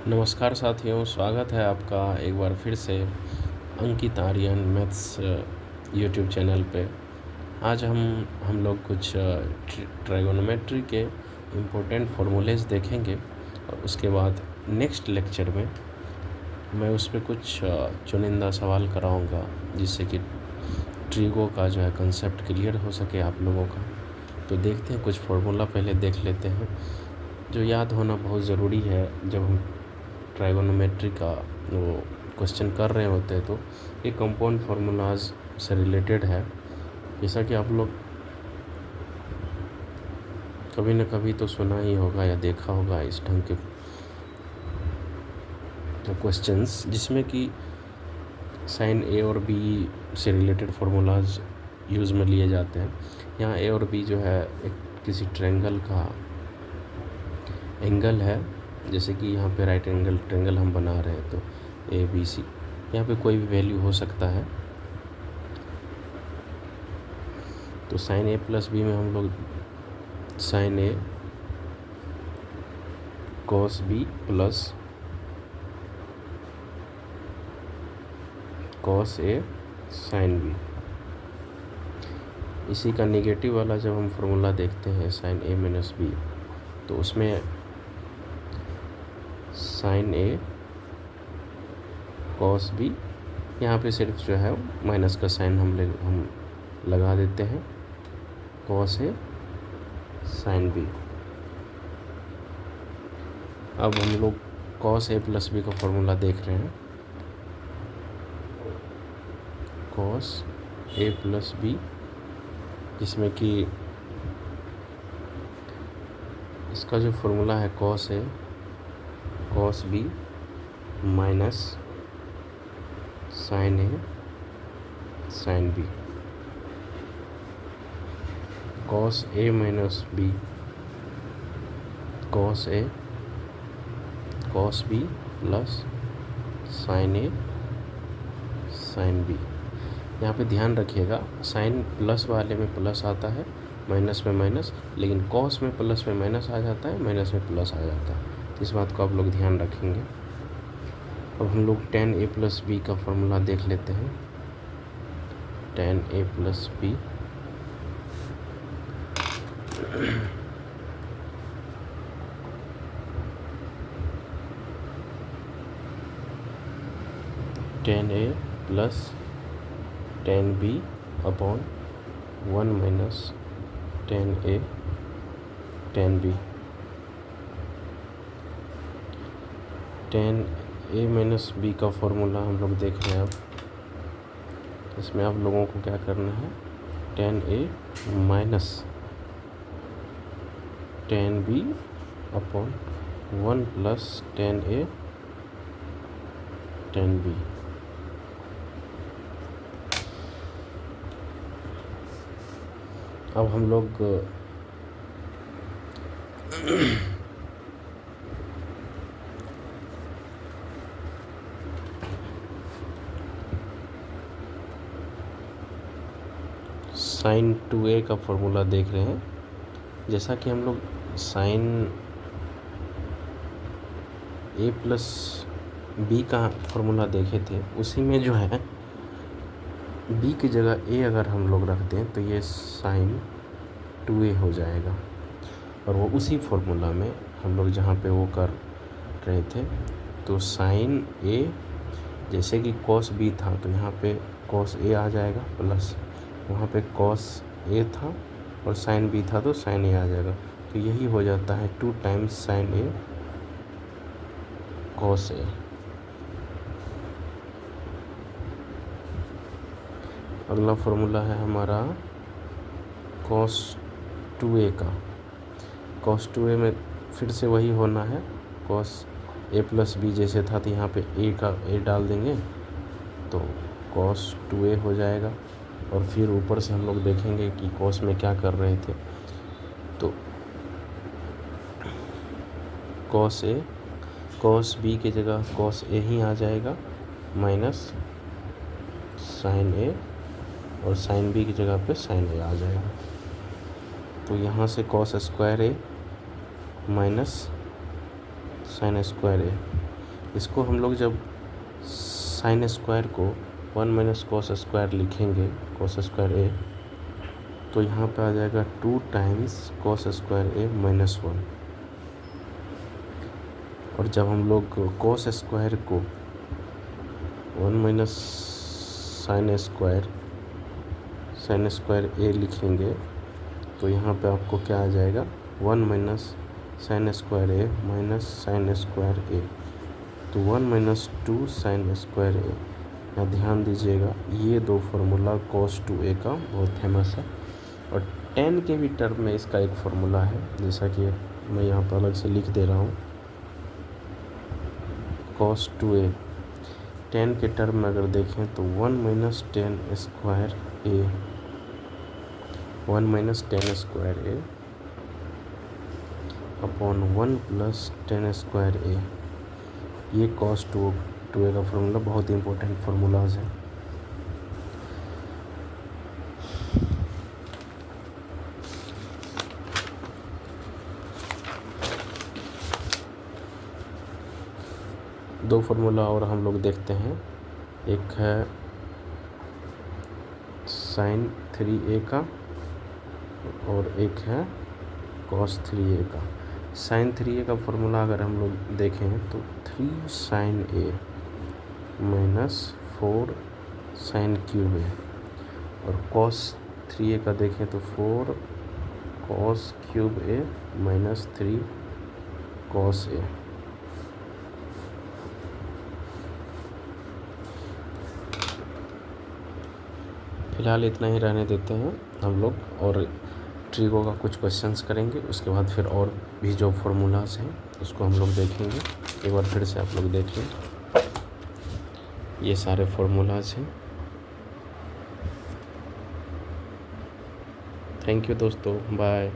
नमस्कार साथियों, स्वागत है आपका एक बार फिर से अंकित आर्यन मैथ्स यूट्यूब चैनल पे। आज हम लोग कुछ ट्राइगोनोमेट्री के इम्पोर्टेंट फार्मूलेज देखेंगे और उसके बाद नेक्स्ट लेक्चर में मैं उस पर कुछ चुनिंदा सवाल कराऊंगा जिससे कि ट्रिगो का जो है कंसेप्ट क्लियर हो सके आप लोगों का। तो देखते हैं, कुछ फार्मूला पहले देख लेते हैं जो याद होना बहुत ज़रूरी है जब हम ट्राइगोनोमेट्री का वो क्वेश्चन कर रहे होते हैं। तो ये कंपाउंड फार्मूलाज से रिलेटेड है, जैसा कि आप लोग कभी न कभी तो सुना ही होगा या देखा होगा इस ढंग के क्वेश्चंस जिसमें कि साइन ए और बी से रिलेटेड फार्मूलाज यूज़ में लिए जाते हैं। यहाँ ए और बी जो है एक किसी ट्रायंगल का एंगल है, जैसे कि यहाँ पे राइट एंगल ट्रायंगल हम बना रहे हैं तो ए बी सी, यहाँ पे कोई भी वैल्यू हो सकता है। तो साइन ए प्लस बी में हम लोग sign A cos B plus cos A sine B, इसी का निगेटिव वाला जब हम फार्मूला देखते हैं साइन ए माइनस बी, तो उसमें साइन ए कॉस बी, यहाँ पे सिर्फ जो है माइनस का साइन हम लगा देते हैं, कॉस ए साइन बी। अब हम लोग कॉस ए प्लस बी का फॉर्मूला देख रहे हैं। कॉस ए प्लस बी, जिसमें कि इसका जो फॉर्मूला है cos A cos B minus sign A sine B, cos A minus B cos A cos B plus sign A sine B. यहाँ पे ध्यान रखिएगा, साइन प्लस वाले में प्लस आता है, माइनस में माइनस, लेकिन कॉस में प्लस में माइनस आ जाता है, माइनस में प्लस आ जाता है। तो इस बात को आप लोग ध्यान रखेंगे। अब हम लोग tan a प्लस बी का फॉर्मूला देख लेते हैं। tan a plus B tan a plus tan b upon 1 minus tan a tan b। tan a minus B का फॉर्मूला हम लोग देख रहे हैं। अब इसमें आप लोगों को क्या करना है, tan a minus tan b upon 1 plus tan a tan b। अब हम लोग साइन 2a का फॉर्मूला देख रहे हैं। जैसा कि हम लोग साइन a प्लस बी का फॉर्मूला देखे थे, उसी में जो है b की जगह a अगर हम लोग रख दें तो ये साइन 2a हो जाएगा। और वो उसी फॉर्मूला में हम लोग जहाँ पे वो कर रहे थे, तो साइन a जैसे कि कॉस b था तो यहाँ पे कॉस a आ जाएगा, प्लस वहाँ पे कॉस a था और साइन b था तो साइन a आ जाएगा। तो यही हो जाता है 2 times sign a cos a। अगला फॉर्मूला है हमारा कॉस 2a का। कॉस 2a में फिर से वही होना है, कॉस a प्लस बी जैसे था तो यहाँ पे a डाल देंगे तो कॉस 2a हो जाएगा। और फिर ऊपर से हम लोग देखेंगे कि कॉस में क्या कर रहे थे, तो कॉस बी की जगह कॉस ए ही आ जाएगा, माइनस साइन ए, और साइन बी की जगह पे साइन ए आ जाएगा। तो यहाँ से कॉस स्क्वायर ए माइनस साइन स्क्वायर ए, इसको हम लोग जब साइन स्क्वायर को 1 माइनस कॉस स्क्वायर लिखेंगे, कॉस स्क्वायर ए, तो यहाँ पे आ जाएगा 2 टाइम्स कॉस स्क्वायर ए माइनस 1। और जब हम लोग कॉस स्क्वायर को 1 माइनस साइन स्क्वायर ए लिखेंगे, तो यहाँ पे आपको क्या आ जाएगा 1 माइनस साइन स्क्वायर ए माइनस साइन स्क्वायर ए, तो 1 माइनस 2 साइन स्क्वायर ए। यहाँ ध्यान दीजिएगा, ये दो फार्मूला cos 2a का बहुत फेमस है, और tan के भी टर्म में इसका एक फार्मूला है, जैसा कि मैं यहाँ पर अलग से लिख दे रहा हूँ। cos 2a tan के टर्म में अगर देखें तो 1 माइनस टेन स्क्वायर ए, 1 माइनस टेन स्क्वायर ए अपॉन 1 प्लस टेन स्क्वायर ए। ये cos 2a का फार्मूला बहुत इंपॉर्टेंट फार्मूलाज है। दो फार्मूला और हम लोग देखते हैं, एक है साइन 3a का और एक है cos 3a का। साइन 3a का फार्मूला अगर हम लोग देखें तो 3 साइन ए माइनस 4 साइन क्यूब ए, और cos 3a का देखें तो 4 cos क्यूब ए माइनस 3 cos ए। फिलहाल इतना ही रहने देते हैं हम लोग, और ट्रिगो का कुछ क्वेश्चंस करेंगे, उसके बाद फिर और भी जो फार्मूलाज हैं उसको हम लोग देखेंगे। एक बार फिर से आप लोग देख लें, ये सारे फार्मूलाज हैं। थैंक यू दोस्तों, बाय।